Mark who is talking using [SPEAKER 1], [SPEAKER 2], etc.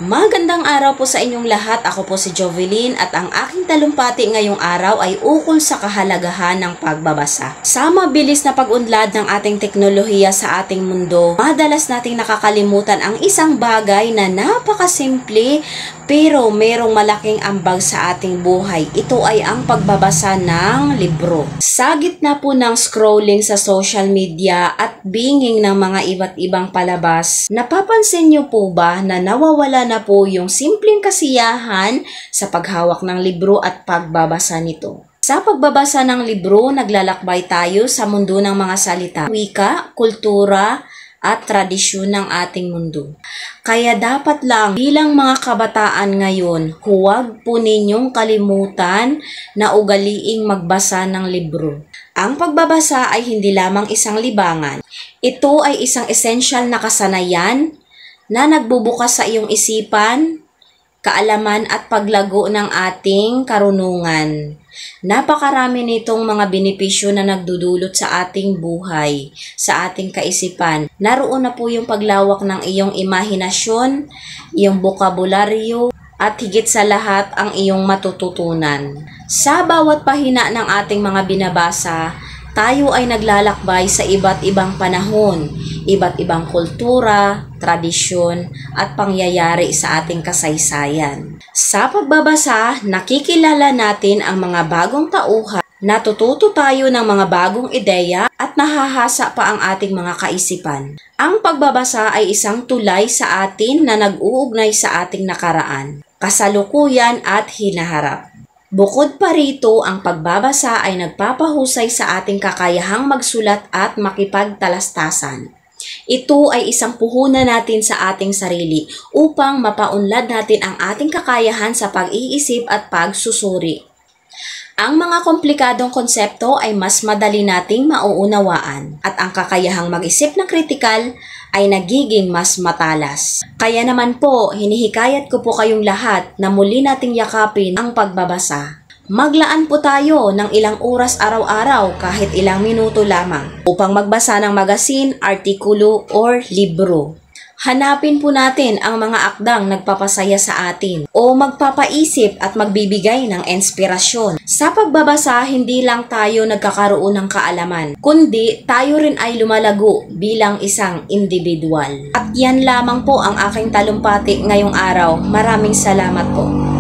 [SPEAKER 1] Magandang araw po sa inyong lahat. Ako po si Jovelyn at ang aking talumpati ngayong araw ay ukol sa kahalagahan ng pagbabasa. Sa mabilis na pag-unlad ng ating teknolohiya sa ating mundo, madalas nating nakakalimutan ang isang bagay na napakasimple pero merong malaking ambag sa ating buhay. Ito ay ang pagbabasa ng libro. Sa gitna po ng scrolling sa social media at binging ng mga iba't ibang palabas, napapansin niyo po ba na nawawala na po yung simpleng kasiyahan sa paghawak ng libro at pagbabasa nito? Sa pagbabasa ng libro, naglalakbay tayo sa mundo ng mga salita, wika, kultura, at tradisyon ng ating mundo. Kaya dapat lang bilang mga kabataan ngayon, huwag po ninyong kalimutan na ugaliing magbasa ng libro. Ang pagbabasa ay hindi lamang isang libangan. Ito ay isang essential na kasanayan na nagbubukas sa iyong isipan, kaalaman at paglago ng ating karunungan. Napakarami nitong mga benepisyo na nagdudulot sa ating buhay, sa ating kaisipan. Naroon na po yung paglawak ng iyong imahinasyon, iyong bokabularyo, at higit sa lahat ang iyong matututunan. Sa bawat pahina ng ating mga binabasa, tayo ay naglalakbay sa iba't ibang panahon, iba't ibang kultura, tradisyon, at pangyayari sa ating kasaysayan. Sa pagbabasa, nakikilala natin ang mga bagong tauhan, natututo tayo ng mga bagong ideya at nahahasa pa ang ating mga kaisipan. Ang pagbabasa ay isang tulay sa atin na nag-uugnay sa ating nakaraan, kasalukuyan at hinaharap. Bukod pa rito, ang pagbabasa ay nagpapahusay sa ating kakayahang magsulat at makipagtalastasan. Ito ay isang puhunan natin sa ating sarili upang mapaunlad natin ang ating kakayahan sa pag-iisip at pagsusuri. Ang mga komplikadong konsepto ay mas madali nating mauunawaan at ang kakayahang mag-isip na kritikal ay nagiging mas matalas. Kaya naman po, hinihikayat ko po kayong lahat na muli nating yakapin ang pagbabasa. Maglaan po tayo ng ilang oras araw-araw kahit ilang minuto lamang upang magbasa ng magasin, artikulo, or libro. Hanapin po natin ang mga akdang nagpapasaya sa atin o magpapaisip at magbibigay ng inspirasyon. Sa pagbabasa, hindi lang tayo nagkakaroon ng kaalaman, kundi tayo rin ay lumalago bilang isang individual. At yan lamang po ang aking talumpati ngayong araw. Maraming salamat po.